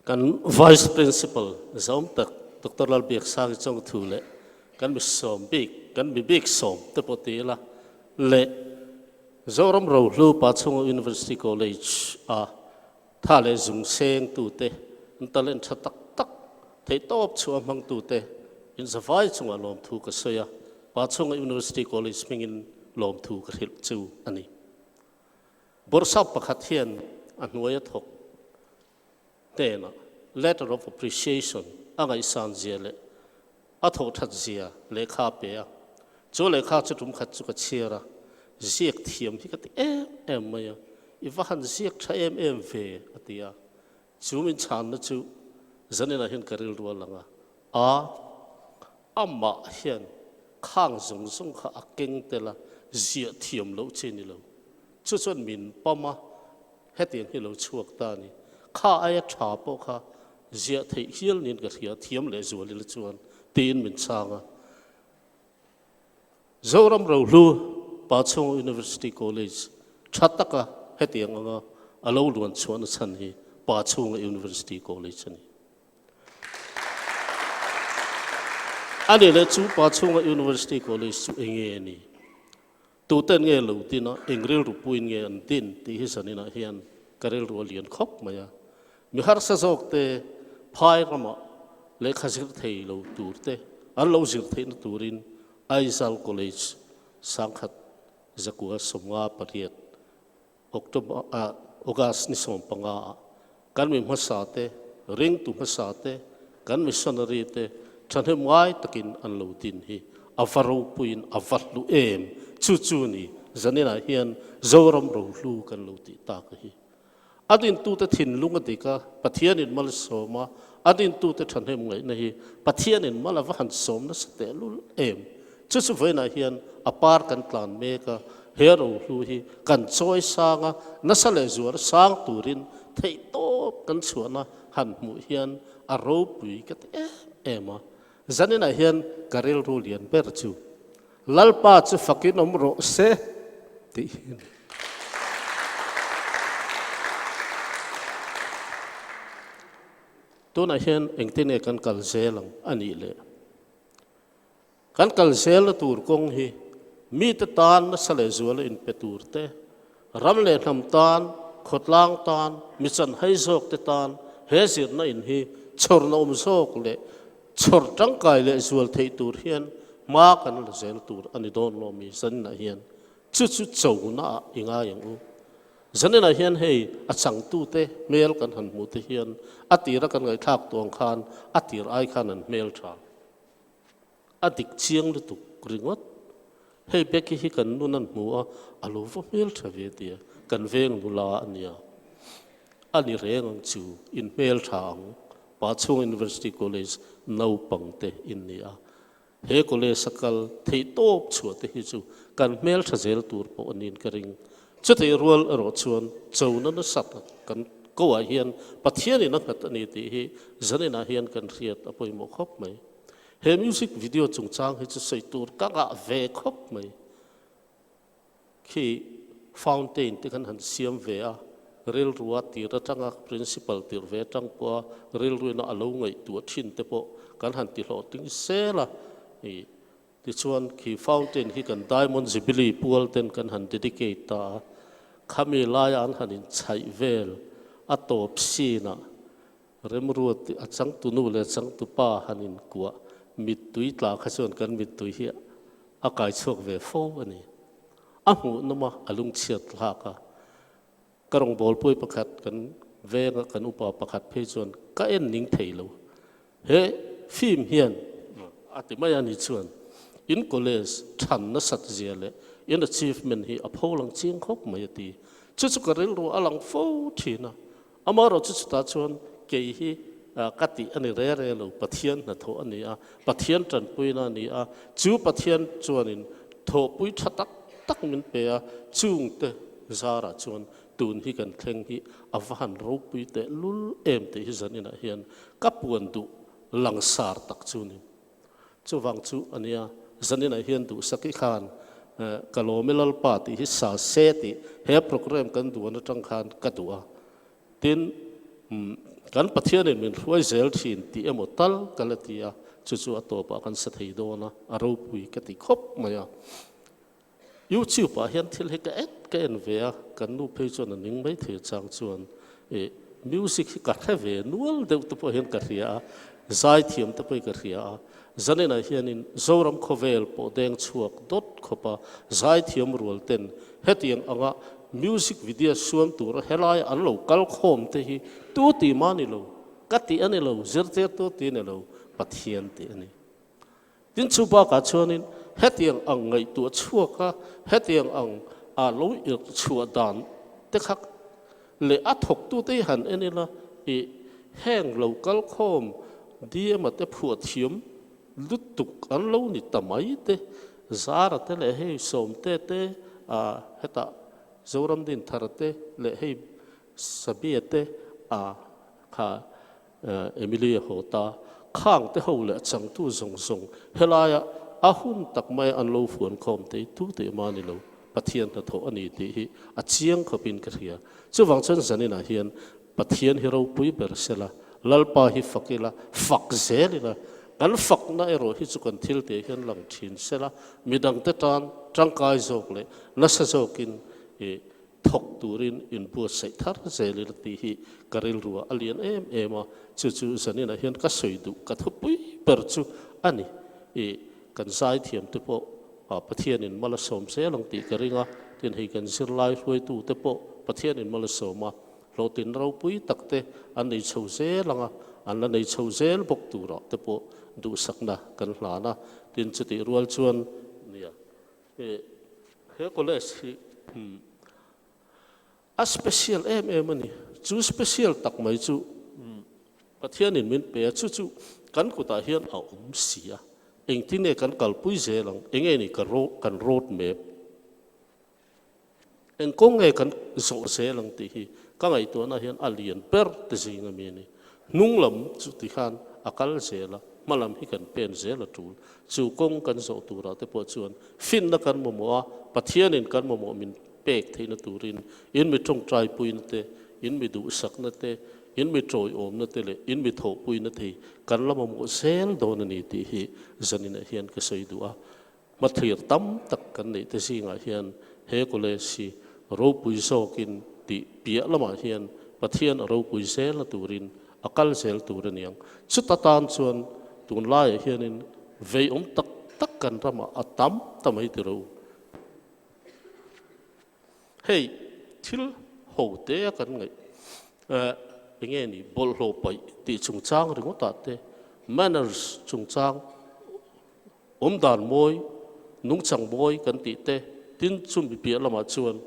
kan vice principal zom tak Dr. Lalbiak sang chong thu le kan mi som big kan mi big som te poti la le zoram ro lu pa chung University College a tha le zung seng tu te talent tha tak tak thei top chuam mang tu te in zavai chung alom thu ka soya pa chung University College mingin lom thu ka hil chu ani borsa pakhat hian an nuaya thok tena letter of appreciation angai san ziale atho that zia lekha pe a cho lekha chutum khat chu ka chiara ziek thiam hi ka ti em maya iwa han ziek tha em ve atia chumin chan na chu zanena hin karil ro langa a amma hian khang zung zung kha akeng tela zia thiam lo cheni lo chu chon min pama hetiang hi lo chuak ta ni kha aya tha po kha zia thei hial nin ka thia thiam le zual le chuan tin min changa zoram ro lu pa chung University College thataka hetiang anga alo luan chuan chan hi pa chung University College ani ani le chu pa chung University College chu enge ni tu ten nge lo tina engril ru puin nge an tin ti hi sanina hian karel ro lian khop maya mi har sa jok te phai rama le khasir thei lo turte an lo zir thei na turin Aizal College sangkhat zakua somnga pariat October August ni som panga kan mi masate ring tu masate kan missionary te thanhe mai takin an lo tin hi avaro puin avatlu em chu chu ni zanena hian zoram ro hlu kan lo ti ta ka hi adin tu te thin lunga ti ka pathian in mal soma adin tu te thanhe ngai na hi pathian in mal wa han som na ste lul em chu chu veina hian apar kan tlan me ka hero hlu hi kan choi sanga nasale zuar sang turin thei top kan chuana han mu hian a ro pui ka ema zanena hian karel ru lian ber chu lalpa chu fakin omro se ti tuna hian engtine kan kal zelang ani le kan kal zel tur kong hi mi te tan na sale zual in petur te ram le nam tan khotlang tan mi chan hai zok te tan he zir na in hi chor na zok le chor tang kai le zual thei tur hian ma kan la zel tur ani don lo mi san na hian chu chu chau na inga yang u zanena hian hei a chang tu te mel kan han mu te hian atira kan ngai thak tong khan atir ai khan an mel tha adik chiang lu tu ringot hei beki hi kan nunan mu a alo vo mel tha ve tia kan veng mula ania ani reng chu in mel thang pa chung University College no pangte in nia he college sakal thei top chu te hi chu kan mel tha zel tur po anin karing chu thei rual ro chuan chona na sat kan ko a hian pathian in khat ani ti hi zanena hian kan riat apoi mo khop mai he music video chung chang hi chu sei tur ka ga ve khop mai khi fountain te kan han siam ve a rel ruwa ti ra tanga principal tir ve tang po rel ruina alo ngai tu thin te po kan han ti lo ting sela i ti chuan khi fountain hi kan diamond jubilee pual ten kan han dedicate ta khami lai an hanin chai vel atop sina remruat achang tu nu le chang tu pa hanin kwa mit tui tla khason kan mit tui hi akai chok ve fo ani amu noma alung chiat la ka karong bol pui pakhat kan venga kan upa pakhat phe chon ka en ning theilo he film hian ati maya ni chuan in college than na sat ziale in achievement hi apholang ching khop mai ti chu chu karel ro alang fo thina amaro chu ta chuan ke hi kati ani re re lo pathian na tho ani a pathian tran pui na ni a chu pathian chuanin tho pui thatak tak min pe a chung te zara chuan tun hi kan thleng hi avan ro pui te lul em te hi zanina hian kapuan du langsar tak chu ni chu wang chu ania zanina hian du saki khan kalomelal pa ti hi sa se ti he program kan du na tang khan ka du a tin kan pathian in min ruai zel thin ti emotal kalatia chu atopa kan sa theidona aro pui ka ti khop maya YouTube pa hian thil he ka et ka en vea kan nu phei chon ning mai the chang chuan music ka thave nual deuh te po hian ka ria zai thiam te poi ka ria zanena hian in zoram khovel po deng chuak dot khopa zai thiam rual ten hetiang anga music video suam tur helai an lo kal khom te hi tu ti mani lo kati ani lo zirte to ti ne lo pathian ti ani tin chu ba ka chuanin hetiang ang ngai tu chuaka hetiang ang a lo ir chua dan te khak le a thok tu te han ani la e heng lo kal khom dia ma te phu thiam lutuk an lo ni tamai te zara te le he som te a heta zoram din tharate le hei sabiate a kha emilia hota khang te ho le chang tu zong zong helaya ahun tak mai an lo fuan khom te tu te mani lo pathian na tho ani ti hi a chiang khopin ka ria chu wang chen zanina hian pathian hero pui ber sela lalpa hi fakila fak zelila kan fak na ero hi chu kan thil te hian lang thin sela midang te tan tangkai zok le nasa zokin thok turin in pu sai thar zelir ti hi karil ruwa alien ema chu zanina hian ka soidu ka thupui per chu ani kan sai thiam te po pathian in mala som se lang ti karinga tin hi kan sir lai hloi tu te po pathian in mala soma lo tin ro pui takte an nei chho se langa an la nei chho zel bok tu ro te po du sakna kan hlana tin chu ti rual chuan nia he college hi a special ani chu special tak mai chu pathian in min pe chu kan ku ta hian a sia eng tine kan kalpui zelang enge ni kan road map eng kong nge kan zo zelang ti hi ka ngai to na hian alien per te zinga mi ni nunglam chu ti khan akal zela malam hi kan pen zela tul chu kong kan zo tura te po chuan fin na kan mo pathian in kan mo min pek theina turin in mi tong trai puin te in mi du sak na te in mi troi om na te le in mi tho pui na the kan lama mo sel don ni ti hi zanina hian ka sei duwa mathir tam tak kan nei te singa hian he kole si ro pui so kin ti pia lama hian pathian ro pui sel na turin akal sel turin yang chutatan chuan tun lai hian in vei tak tak kan rama atam tamai ti ro hey thil ho te kan ngai nghe ni bol ho pai ti chung chang ringo ta te manners chung chang dan moi nung chang moi kan ti te tin chum bi pia lama chuan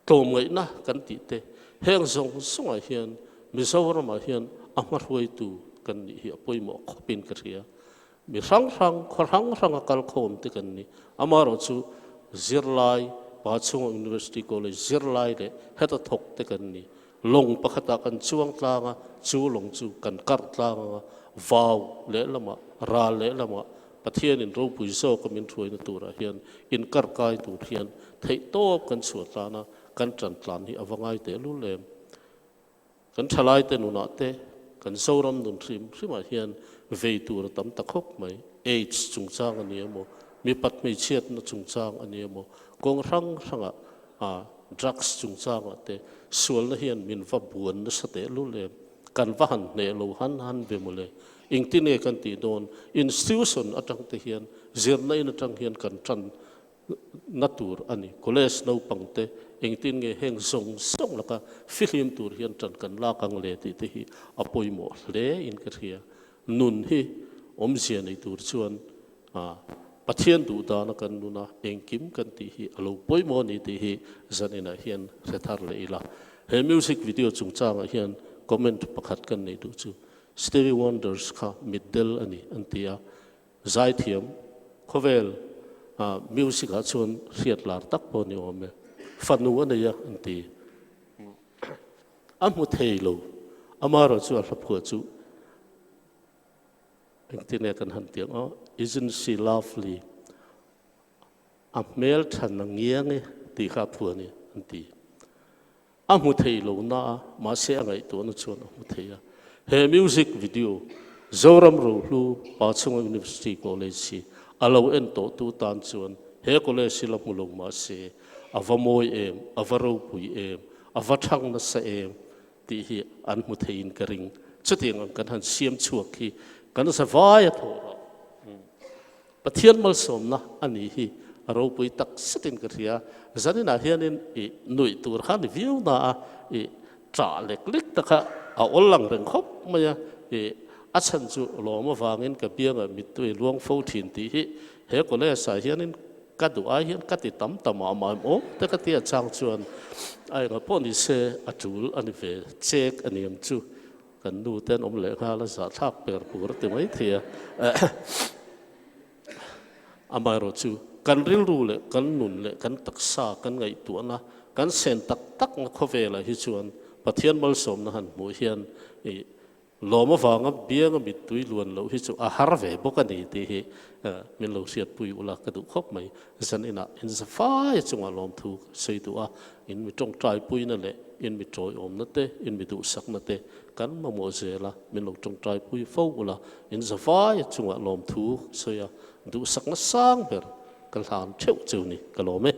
tom ngai na kan ti te heng zong sunga hian mi zawrama hian amar hoi tu kan ni hi apoi mo khopin ka ria mi rang akal khom te kan ni amaro chu zirlai Pachung University College zirlai le heta thok te kan ni long pakhata kan chuang tlanga chu long chu kan kar tlanga vaw le lama ra le lama pathian in ro pui so kamin throi na tura hian in kar kai tur hian thei top kan chu tlana kan tran tlan hi awangai te lu lem kan thalai te nu na te kan soram nun thima hian vei tur tam takhop mai age chung chang ani mo mi pat mi chiat na chung chang ani mo kong ranga drugs chung chang ate sual na hian min va buan na sa te lu le kan va han ne lo han be mole ing ti ne kan ti don institution atang te hian zirna in atang hian kan tran natur ani college no pangte ing tin nge heng song laka film tur hian tran kan la kang le ti te hi apoi mo le in ka ria nun hi om sia nei tur chuan pathian du da na kan nuna engkim kan ti hi alo poi mo ni ti hi zanina hian rethar le ila he music video chung chang hian comment pakhat kan nei du chu Stevie Wonders kha middle ani antia zai thiam khovel music ha chun riat lar tak po ni ome fanu ane ya anti amu theilo amaro chu alaphu chu engtine kan han tiang isn't she lovely a mel than ngiange ti kha phuani anti amu thei lo na ma se ngai to na chuan amu thei a he music video zoram ro lu pa chung university college si alo en to tu tan chuan he college sila mulong ma se avamoi em avaro pui em avathang na sa em ti hi an mu thein karing chuting ang kan han siam chuak hi kan sa vai tho pathian mal som na ani hi aro pui tak sitin ka ria zanina hianin I nui tur khan view na I tra lek lek ta kha a olang reng khop maya a chan chu loma wangin ka pianga mitui luang fo thin ti hi he ko le sa hianin ka du ai hian ka ti tam tam ma mo ta ka ti a chang chuan ai ga pon ni se a tul ani ve check aniam chu kan nu ten om le kha la sa thak per pur ti mai thia amai ro chu kan ril ru le kan nun le kan taksa kan ngai tu na kan sen tak tak na khovela hi chuan pathian mal som na han mu hian loma wanga bianga mitui luan lo hi chu a har ve bokani ti hi min lo siat pui ula ka du khop mai zan ina in za fa chunga lom thu sei tu a in mi tong trai pui na le in mi troi om na te in mi du sak na te kan ma mo zela min lo tong trai pui fo ula in za fa chunga lom thu soya du sak na sang ber kal han theu chu ni ka lo me